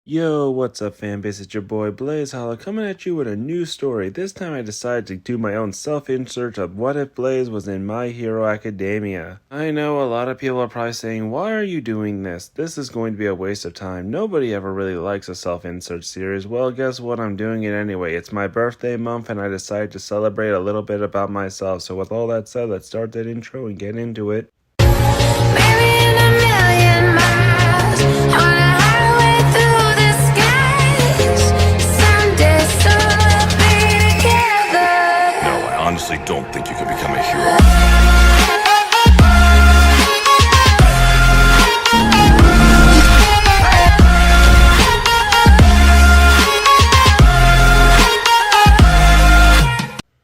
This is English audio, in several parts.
Yo, what's up fanbase? It's your boy Blaze Hollow coming at you with a new story. This time I decided to do my own self-insert of what if Blaze was in My Hero Academia. I know a lot of people are probably saying, why are you doing this? This is going to be a waste of time. Nobody ever really likes a self-insert series. Well, guess what? I'm doing it anyway. It's my birthday month and I decided to celebrate a little bit about myself. So with all that said, let's start that intro and get into it. I honestly don't think you can become a hero.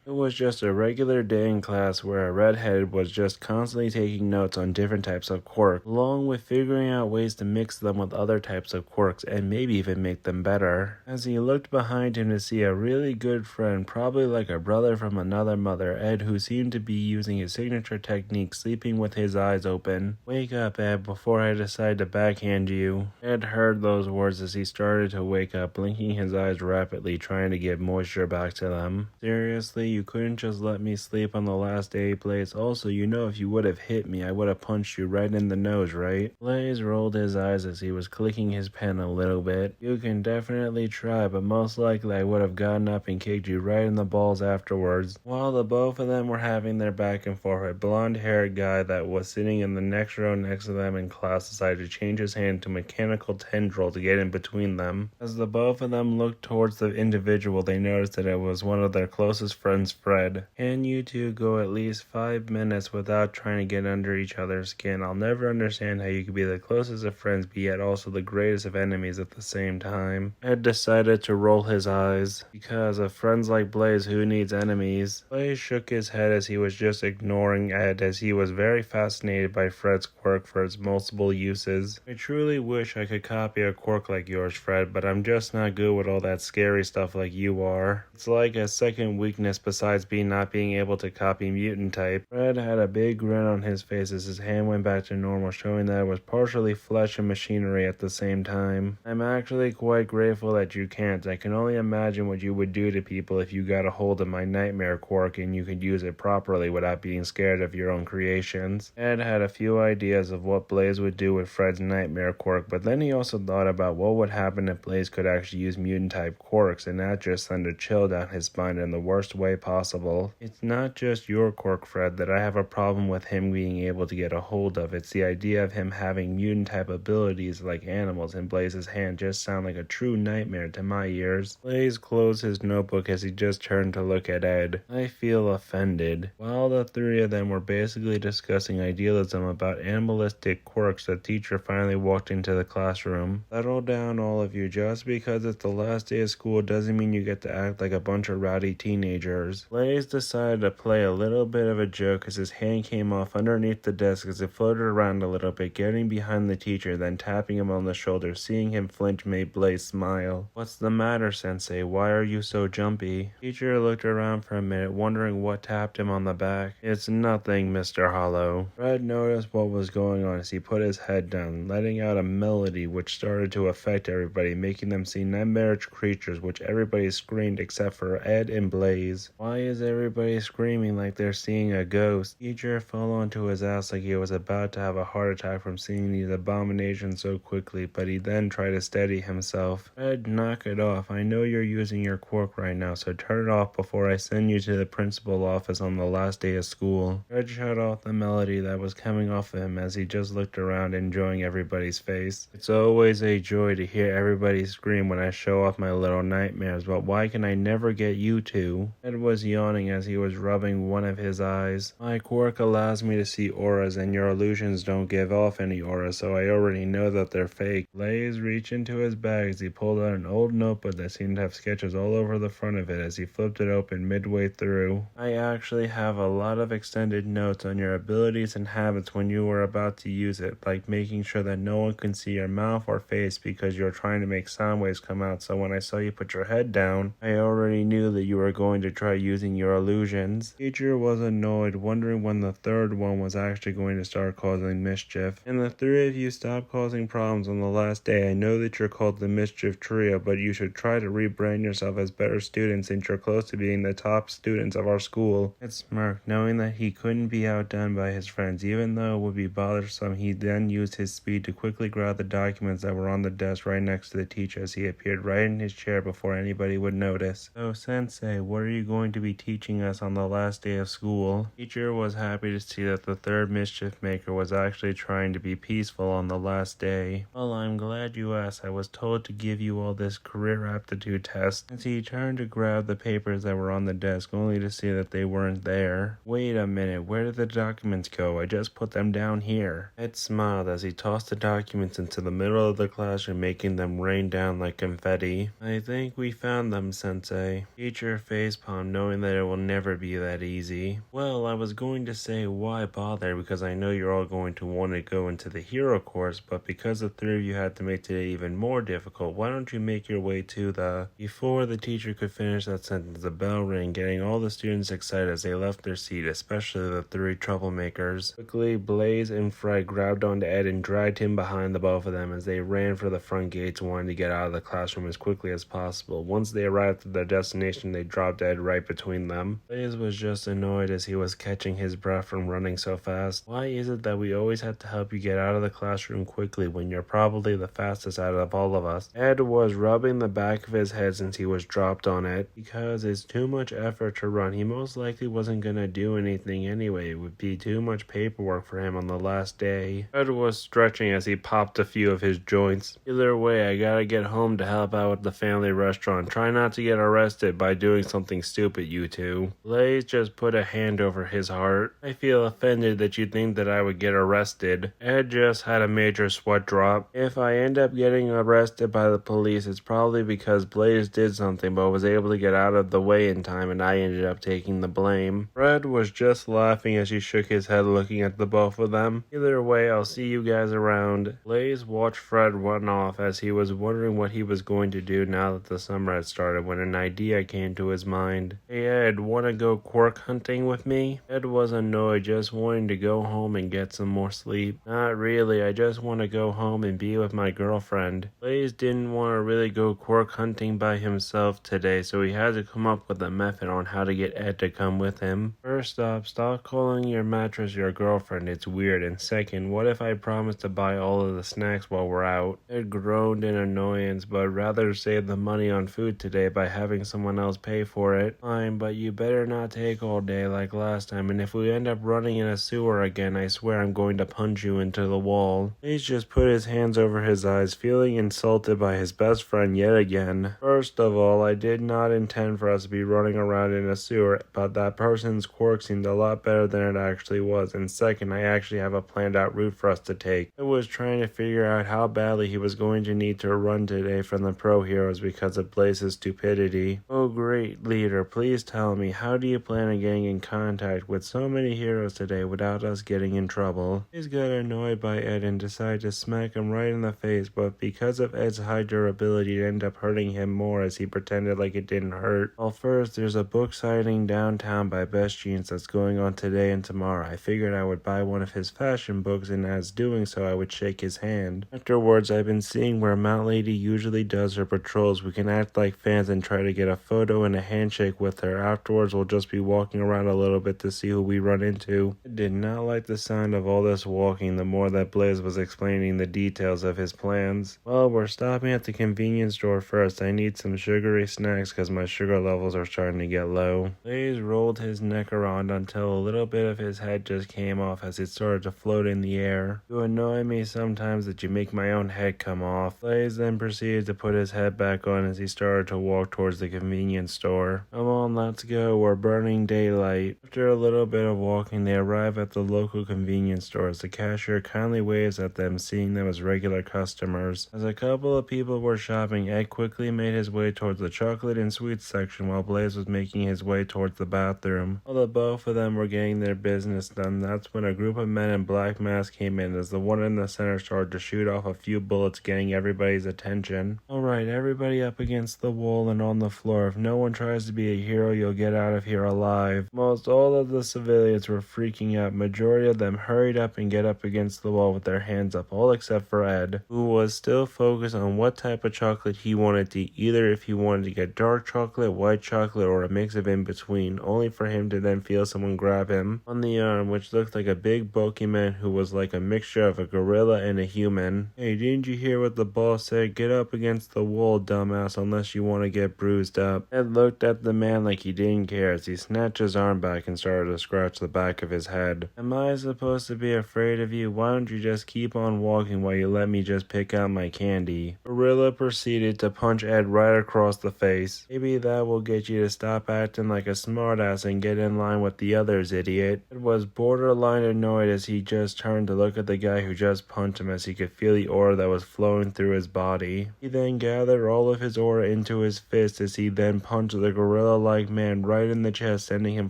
It was just a regular day in class where a redhead was just constantly taking notes on different types of quirks, along with figuring out ways to mix them with other types of quirks and maybe even make them better. As he looked behind him to see a really good friend, probably like a brother from another mother, Ed, who seemed to be using his signature technique, sleeping with his eyes open. "Wake up, Ed, before I decide to backhand you." Ed heard those words as he started to wake up, blinking his eyes rapidly, trying to get moisture back to them. "Seriously, you couldn't just let me sleep on the last day, Blaze? Also, you know if you would have hit me, I would have punched you right in the nose, right?" Blaze rolled his eyes as he was clicking his pen a little bit. "You can definitely try, but most likely I would have gotten up and kicked you right in the balls afterwards." While the both of them were having their back and forth, a blonde-haired guy that was sitting in the next row next to them in class decided to change his hand to mechanical tendril to get in between them. As the both of them looked towards the individual, they noticed that it was one of their closest friends, Fred. "Can you two go at least 5 minutes without trying to get under each other's skin? I'll never understand how you could be the closest of friends but yet also the greatest of enemies at the same time." Ed decided to roll his eyes. Because of friends like Blaze, who needs enemies? Blaze shook his head as he was just ignoring Ed, as he was very fascinated by Fred's quirk for its multiple uses. "I truly wish I could copy a quirk like yours, Fred, but I'm just not good with all that scary stuff like you are. It's like a second weakness besides not being able to copy mutant type." Fred had a big grin on his face as his hand went back to normal, showing that it was partially flesh and machinery at the same time. "I'm actually quite grateful that you can't. I can only imagine what you would do to people if you got a hold of my nightmare quirk and you could use it properly without being scared of your own creations." Ed had a few ideas of what Blaze would do with Fred's nightmare quirk, but then he also thought about what would happen if Blaze could actually use mutant type quirks, and that just sent a chill down his spine in the worst way possible. "It's not just your quirk, Fred, that I have a problem with him being able to get a hold of. It's the idea of him having mutant type abilities like animals in Blaze's hand just sound like a true nightmare to my ears." Blaze closed his notebook as he just turned to look at Ed. "I feel offended." While the three of them were basically discussing idealism about animalistic quirks, the teacher finally walked into the classroom. "Settle down, all of you. Just because it's the last day of school doesn't mean you get to act like a bunch of rowdy teenagers." Blaze decided to play a little bit of a joke as his hand came off underneath the desk as it floated around a little bit, getting behind the teacher, then tapping him on the shoulder. Seeing him flinch made Blaze smile. "What's the matter, Sensei? Why are you so jumpy?" Teacher looked around for a minute, wondering what tapped him on the back. "It's nothing, Mr. Hollow." Fred noticed what was going on as he put his head down, letting out a melody which started to affect everybody, making them see nightmarish creatures, which everybody screamed except for Ed and Blaze. "Why is everybody screaming like they're seeing a ghost?" Teacher fell onto his ass like he was about to have a heart attack from seeing these abominations so quickly, but he then tried to steady himself. "Fred, knock it off. I know you're using your quirk right now, so turn it off before I send you to the principal's office on the last day of school." Fred shut off the melody that was coming off of him as he just looked around, enjoying everybody's face. "It's always a joy to hear everybody scream when I show off my little nightmares, but why can I never get you to?" Ed was yawning as he was rubbing one of his eyes. "My quirk allows me to see auras, and your illusions don't give off any auras, so I already know that they're fake." Blaze reached into his bag as he pulled out an old notebook that seemed to have sketches all over the front of it as he flipped it open midway through. "I actually have a lot of extended notes on your abilities and habits when you were about to use it, like making sure that no one can see your mouth or face because you're trying to make sound waves come out, so when I saw you put your head down, I already knew that you were going to try using using your illusions. Teacher was annoyed, wondering when the third one was actually going to start causing mischief. And the three of you stopped causing problems on the last day. I know that you're called the Mischief Trio, but you should try to rebrand yourself as better students since you're close to being the top students of our school. Ed smirked, knowing that he couldn't be outdone by his friends. Even though it would be bothersome, he then used his speed to quickly grab the documents that were on the desk right next to the teacher as he appeared right in his chair before anybody would notice. So, Sensei, what are you going to be teaching us on the last day of school? Teacher was happy to see that the third mischief maker was actually trying to be peaceful on the last day. Well, I'm glad you asked. I was told to give you all this career aptitude test. As he turned to grab the papers that were on the desk, only to see that they weren't there. Wait a minute, where did the documents go? I just put them down here. Ed smiled as he tossed the documents into the middle of the classroom, making them rain down like confetti. I think we found them, Sensei. Teacher facepalmed, knowing that it will never be that easy. Well, I was going to say why bother, because I know you're all going to want to go into the hero course, but because the three of you had to make today even more difficult, why don't you make your way to the... Before the teacher could finish that sentence, the bell rang, getting all the students excited as they left their seat, especially the three troublemakers. Quickly, Blaze and Fred grabbed onto Ed and dragged him behind the both of them as they ran for the front gates, wanting to get out of the classroom as quickly as possible. Once they arrived at their destination, they dropped Ed right between them. Blaze was just annoyed as he was catching his breath from running so fast. Why is it that we always have to help you get out of the classroom quickly when you're probably the fastest out of all of us? Ed was rubbing the back of his head since he was dropped on it. Because it's too much effort to run, he most likely wasn't gonna do anything anyway. It would be too much paperwork for him on the last day. Ed was stretching as he popped a few of his joints. Either way, I gotta get home to help out with the family restaurant. Try not to get arrested by doing something stupid, you two. Blaze just put a hand over his heart. I feel offended that you think that I would get arrested. Ed just had a major sweat drop. If I end up getting arrested by the police, it's probably because Blaze did something but was able to get out of the way in time and I ended up taking the blame. Fred was just laughing as he shook his head, looking at the both of them. Either way, I'll see you guys around. Blaze watched Fred run off as he was wondering what he was going to do now that the summer had started when an idea came to his mind. Hey Ed, wanna go quirk hunting with me? Ed was annoyed, just wanting to go home and get some more sleep. Not really, I just want to go home and be with my girlfriend. Blaze didn't want to really go quirk hunting by himself today, so he had to come up with a method on how to get Ed to come with him. First off, stop calling your mattress your girlfriend, it's weird, and second, what if I promise to buy all of the snacks while we're out? Ed groaned in annoyance, but rather save the money on food today by having someone else pay for it. Fine, but you better not take all day like last time, and if we end up running in a sewer again, I swear I'm going to punch you into the wall. Blaze just put his hands over his eyes, feeling insulted by his best friend yet again. First of all, I did not intend for us to be running around in a sewer, but that person's quirk seemed a lot better than it actually was, and second, I actually have a planned out route for us to take. I was trying to figure out how badly he was going to need to run today from the pro heroes because of Blaze's stupidity. Oh great, leader, please tell me, how do you plan on getting in contact with so many heroes today without us getting in trouble? Blaze got annoyed by Ed and decided to smack him right in the face, but because of Ed's high durability, it ended up hurting him more as he pretended like it didn't hurt. Well, first, there's a book signing downtown by Best Jeans that's going on today and tomorrow. I figured I would buy one of his fashion books, and as doing so, I would shake his hand. Afterwards, I've been seeing where Mount Lady usually does her patrols. We can act like fans and try to get a photo and a handshake with her. Afterwards, we'll just be walking around a little bit to see who we run into. I did not like the sound of all this walking the more that Blaze was explaining the details of his plans. Well, we're stopping at the convenience store first. I need some sugary snacks because my sugar levels are starting to get low. Blaze rolled his neck around until a little bit of his head just came off as it started to float in the air. You annoy me sometimes that you make my own head come off. Blaze then proceeded to put his head back on as he started to walk towards the convenience store. Come on, let's go. We're burning daylight. After a little bit of walking, they arrive at the local convenience store as the cashier kindly waves at them, seeing them as regular customers. As a couple of people were shopping, Ed quickly made his way towards the chocolate and sweets section while Blaze was making his way towards the bathroom. While the both of them were getting their business done, that's when a group of men in black masks came in as the one in the center started to shoot off a few bullets, getting everybody's attention. Alright, everybody up against the wall and on the floor. If no one tries to be a hero, you'll get out of here alive. Most all of the civilians were freaking out. Majority of them hurried up and get up against the wall with their hands up, all except for Ed, who was still focused on what type of chocolate he wanted to eat, either if he wanted to get dark chocolate, white chocolate, or a mix of in between, only for him to then feel someone grab him on the arm, which looked like a big bulky man who was like a mixture of a gorilla and a human. Hey, didn't you hear what the boss said? Get up against the wall, dumbass, unless you want to get bruised up. Ed looked at the man like he didn't care as he snatched his arm back and started to scratch the back of his head. Am I supposed to be afraid of you? Why don't you just keep on walking while you let me just pick out my candy? Gorilla proceeded to punch Ed right across the face. Maybe that will get you to stop acting like a smartass and get in line with the others, idiot. Ed was borderline annoyed as he just turned to look at the guy who just punched him as he could feel the aura that was flowing through his body. He then gathered all of his aura into his fist as he then punched the gorilla-like man right in the chest, sending him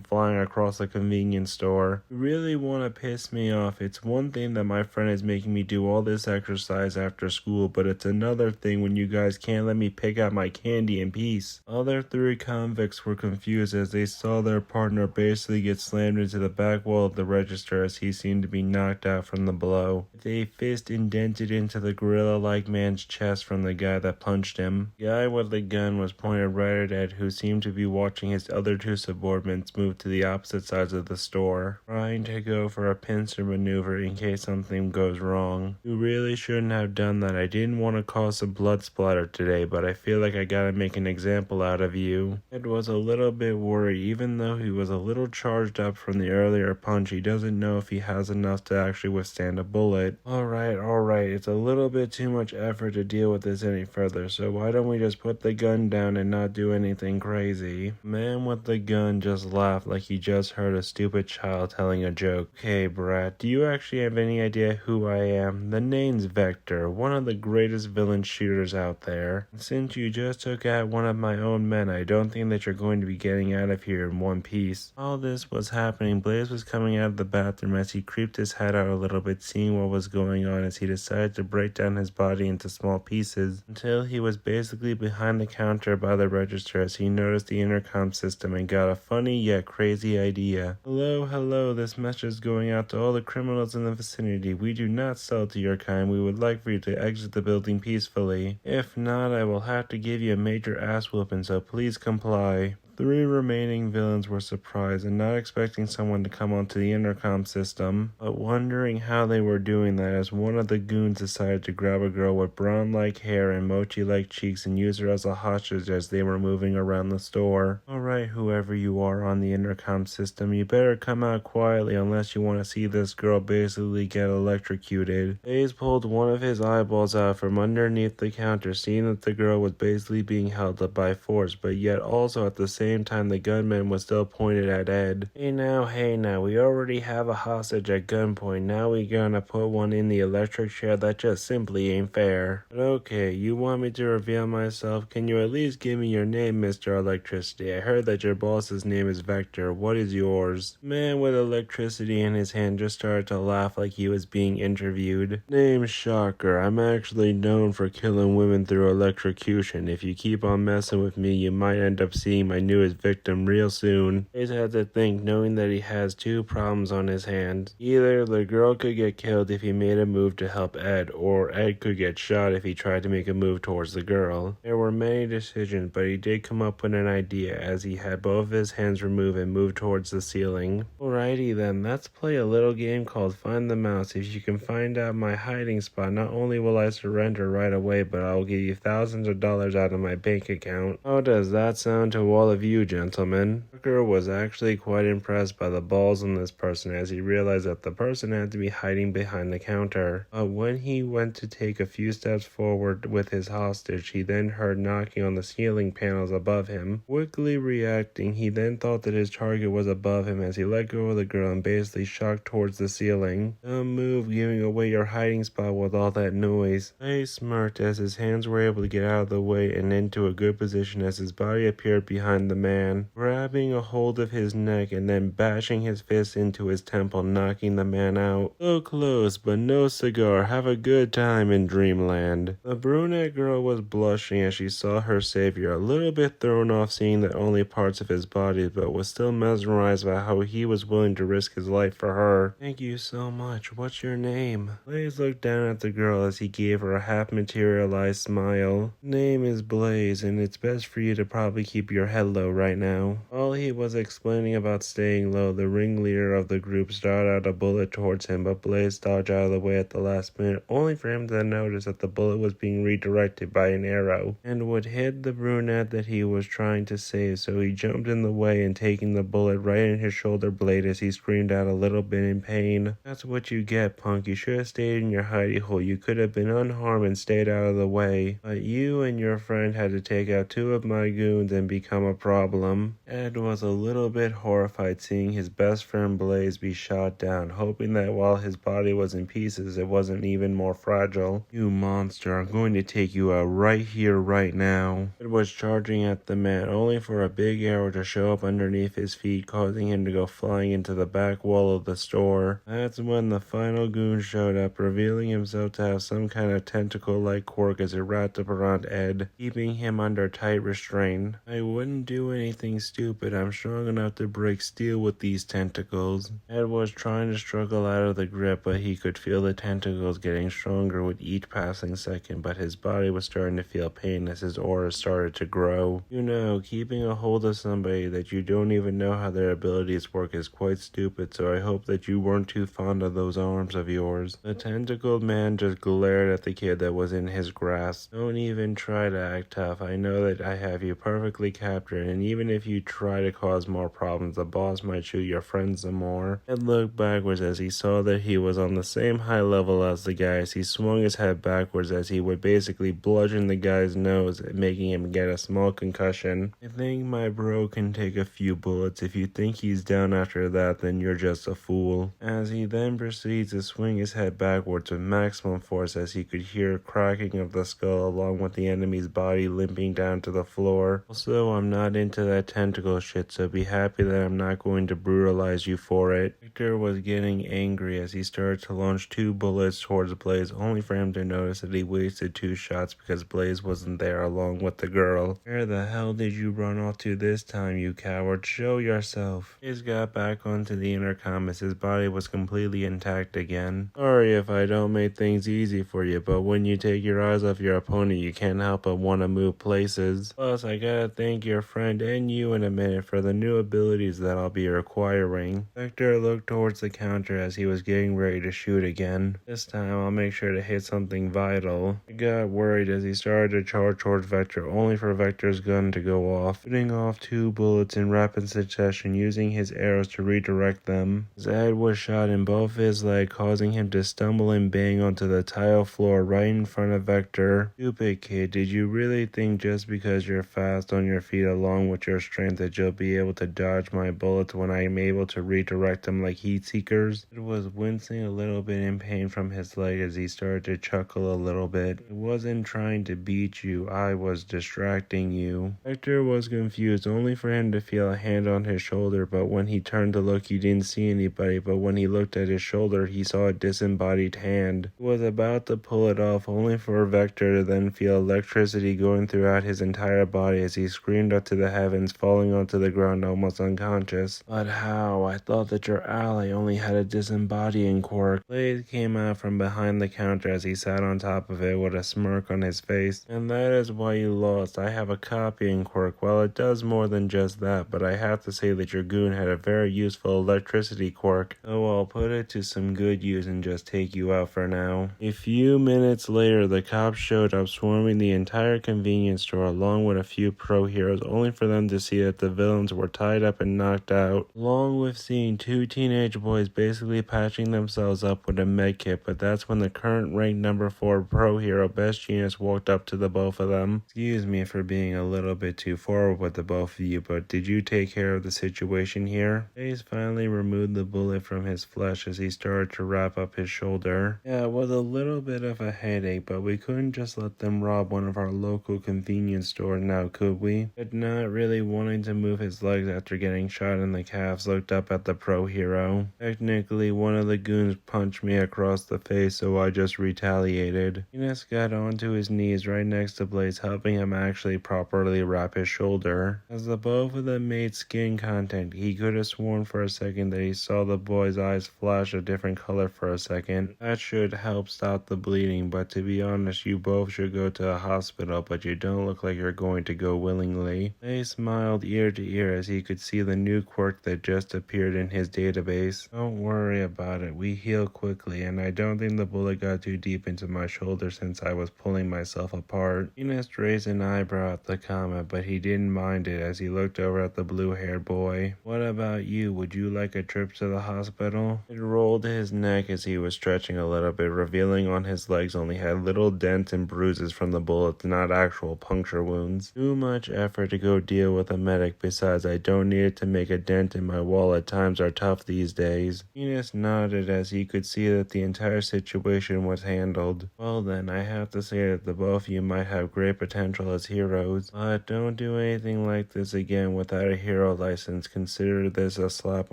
flying across the convenience store. You really want to piss me off. It's one thing that my friend is making me do all this exercise after school, but it's another thing when you guys can't let me pick out my candy in peace. Other three convicts were confused as they saw their partner basically get slammed into the back wall of the register as he seemed to be knocked out from the blow, with a fist indented into the gorilla-like man's chest from the guy that punched him. The guy with the gun was pointed right at Ed, who seemed to be watching his other two subordinates move to the opposite sides of the store, trying to go for a pincer maneuver in case something goes wrong. You really shouldn't have done that. I didn't want to cause a blood splatter today, but I feel like I gotta make an example out of you. Ed was a little bit worried. Even though he was a little charged up from the earlier punch, he doesn't know if he has enough to actually withstand a bullet. Alright, it's a little bit too much effort to deal with this any further, so why don't we just put the gun down and not do anything crazy? The man with the gun just laughed like he just heard a stupid child telling a joke. Okay, brat, do you actually have any idea who I am? The name's Vector, one of the greatest villain shooters out there. Since you just took out one of my own men, I don't think that you're going to be getting out of here in one piece. All this was happening, Blaze was coming out of the bathroom as he creeped his head out a little bit, seeing what was going on as he decided to break down his body into small pieces until he was basically behind the counter by the register as he noticed the intercom system and got a funny yet crazy idea. Hello, this message is going out to all the criminals in the vicinity. We do not sell to your kind. We would like for you to exit the building peacefully. If not, I will have to give you a major ass whooping, so please comply. Three remaining villains were surprised and not expecting someone to come onto the intercom system, but wondering how they were doing that as one of the goons decided to grab a girl with brown-like hair and mochi-like cheeks and use her as a hostage as they were moving around the store. Alright, whoever you are on the intercom system, you better come out quietly unless you want to see this girl basically get electrocuted. Hayes pulled one of his eyeballs out from underneath the counter, seeing that the girl was basically being held up by force, but yet also at the same time the gunman was still pointed at Ed. Hey now, we already have a hostage at gunpoint. Now we gonna put one in the electric chair? That just simply ain't fair. But okay, you want me to reveal myself? Can you at least give me your name, Mr. Electricity? I heard that your boss's name is Vector. What is yours? The man with electricity in his hand just started to laugh like he was being interviewed. Name's Shocker. I'm actually known for killing women through electrocution. If you keep on messing with me, you might end up seeing my newest victim real soon. Hayes had to think, knowing that he has two problems on his hands. Either the girl could get killed if he made a move to help Ed, or Ed could get shot if he tried to make a move towards the girl. There were many decisions, but he did come up with an idea as he had both of his hands removed and moved towards the ceiling. Alrighty then, let's play a little game called Find the Mouse. If you can find out my hiding spot, not only will I surrender right away, but I will give you thousands of dollars out of my bank account. How does that sound to all of you, gentlemen? Tucker was actually quite impressed by the balls on this person as he realized that the person had to be hiding behind the counter. But when he went to take a few steps forward with his hostage, he then heard knocking on the ceiling panels above him. Quickly reacting, he then thought that his target was above him as he let go of the girl and basically shot towards the ceiling. Dumb move, giving away your hiding spot with all that noise. He smirked as his hands were able to get out of the way and into a good position as his body appeared behind the man, grabbing a hold of his neck and then bashing his fist into his temple, knocking the man out. So close, but no cigar. Have a good time in dreamland. The brunette girl was blushing as she saw her savior, a little bit thrown off seeing the only parts of his body, but was still mesmerized by how he was willing to risk his life for her. Thank you so much. What's your name? Blaze looked down at the girl as he gave her a half-materialized smile. Name is Blaze, and it's best for you to probably keep your head low right now. While he was explaining about staying low, the ringleader of the group started out a bullet towards him, but Blaze dodged out of the way at the last minute, only for him to notice that the bullet was being redirected by an arrow, and would hit the brunette that he was trying to save, so he jumped in the way and taking the bullet right in his shoulder blade as he screamed out a little bit in pain. That's what you get, punk. You should have stayed in your hidey hole. You could have been unharmed and stayed out of the way, but you and your friend had to take out 2 of my goons and become a problem. Ed was a little bit horrified seeing his best friend Blaze be shot down, hoping that while his body was in pieces, it wasn't even more fragile. You monster, I'm going to take you out right here, right now. Ed was charging at the man, only for a big arrow to show up underneath his feet, causing him to go flying into the back wall of the store. That's when the final goon showed up, revealing himself to have some kind of tentacle-like quirk as it wrapped up around Ed, keeping him under tight restraint. I wouldn't do anything stupid. I'm strong enough to break steel with these tentacles. Ed was trying to struggle out of the grip, but he could feel the tentacles getting stronger with each passing second, but his body was starting to feel pain as his aura started to grow. You know, keeping a hold of somebody that you don't even know how their abilities work is quite stupid, so I hope that you weren't too fond of those arms of yours. The tentacled man just glared at the kid that was in his grasp. Don't even try to act tough. I know that I have you perfectly captured, and even if you try to cause more problems, the boss might shoot your friends some more. Ed looked backwards as he saw that he was on the same high level as the guy as he swung his head backwards as he would basically bludgeon the guy's nose, making him get a small concussion. I think my bro can take a few bullets. If you think he's down after that, then you're just a fool. As he then proceeds to swing his head backwards with maximum force as he could hear cracking of the skull along with the enemy's body limping down to the floor. Also, I'm not into that tentacle shit, so be happy that I'm not going to brutalize you for it. Victor was getting angry as he started to launch 2 bullets towards Blaze, only for him to notice that he wasted 2 shots because Blaze wasn't there along with the girl. Where the hell did you run off to this time, you coward? Show yourself. Blaze got back onto the intercom as his body was completely intact again. Sorry if I don't make things easy for you, but when you take your eyes off your opponent, you can't help but want to move places. Plus, I gotta thank your friend and you in a minute for the new abilities that I'll be acquiring. Victor looked towards the counter as he was getting ready to shoot again. This time, I'll make sure to hit something vital. He got worried as he started to charge towards Vector, only for Vector's gun to go off, shooting off 2 bullets in rapid succession, using his arrows to redirect them. His head was shot in both his legs, causing him to stumble and bang onto the tile floor right in front of Vector. Stupid kid, did you really think just because you're fast on your feet along with your strength that you'll be able to dodge my bullets when I'm able to redirect them like heat seekers? It was wincing a little bit in pain from his leg as he started to chuckle a little bit. I wasn't trying to beat you, I was distracting you. Vector was confused, only for him to feel a hand on his shoulder, but when he turned to look he didn't see anybody, but when he looked at his shoulder he saw a disembodied hand. He was about to pull it off, only for Vector to then feel electricity going throughout his entire body as he screamed up to the heavens, falling onto the ground almost unconscious. But how? I thought that your ally only had a disembodying quirk. Blaze came out from behind the counter as he sat on top of it with a smirk on his face. And that is why you lost. I have a copying quirk. Well, it does more than just that, but I have to say that your goon had a very useful electricity quirk. So I'll put it to some good use and just take you out for now. A few minutes later, the cops showed up swarming the entire convenience store along with a few pro heroes, only for them to see that the villains were tied up and knocked out, along with seeing 2 teenage boys basically patching themselves up with a med kit. But that's when the current ranked number 4 pro hero Best Genius walked up to the both of them. Excuse me for being a little bit too forward with the both of you, but did you take care of the situation here? Ace finally removed the bullet from his flesh as he started to wrap up his shoulder. Yeah, it was a little bit of a headache, but we couldn't just let them rob one of our local convenience stores now, could we? But now not really wanting to move his legs after getting shot in the calves, looked up at the pro hero. Technically, one of the goons punched me across the face, so I just retaliated. Enos got onto his knees right next to Blaze, helping him actually properly wrap his shoulder. As the both of them made skin contact, he could have sworn for a second that he saw the boy's eyes flash a different color for a second. That should help stop the bleeding, but to be honest, you both should go to a hospital, but you don't look like you're going to go willingly. They smiled ear to ear as he could see the new quirk that just appeared in his database. Don't worry about it, we heal quickly, and I don't think the bullet got too deep into my shoulder since I was pulling myself apart. Enos raised an eyebrow at the comment, but he didn't mind it as he looked over at the blue-haired boy. What about you? Would you like a trip to the hospital? It rolled his neck as he was stretching a little bit, revealing on his legs only had little dents and bruises from the bullets, not actual puncture wounds. Too much effort to go deal with a medic. Besides, I don't need it to make a dent in my wallet. Times are tough these days. Enos nodded as he could see that the entire situation was handled. Well then, I have to say that the both of you might have great potential as heroes, but don't do anything like this again without a hero license. Consider this a slap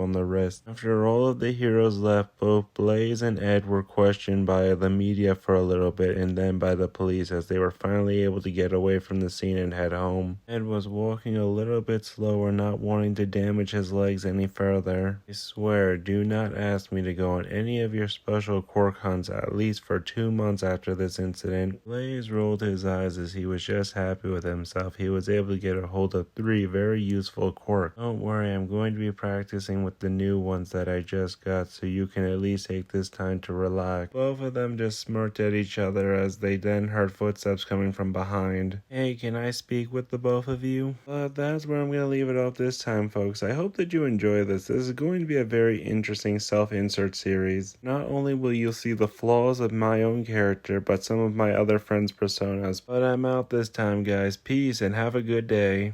on the wrist. After all of the heroes left, both Blaze and Ed were questioned by the media for a little bit and then by the police as they were finally able to get away from the scene and head home. Ed was walking a little bit slower, not wanting to damage his legs any further. I swear, do not ask me to go on any of your special quirk hunts at least for 2 months after this incident. Blaze rolled his eyes as he was just happy with himself. He was able to get a hold of 3 very useful quirks. Don't worry, I'm going to be practicing with the new ones that I just got, so you can at least take this time to relax. Both of them just smirked at each other as they then heard footsteps coming from behind. Hey, can I speak with the both of you? But that's where I'm going to leave it off this time, folks. I hope that you enjoy this. This is going to be a very interesting self-insert series. Not only will you see the flaws of my own character, but some of my other friends' personas. But I'm out this time, guys. Peace and have a good day.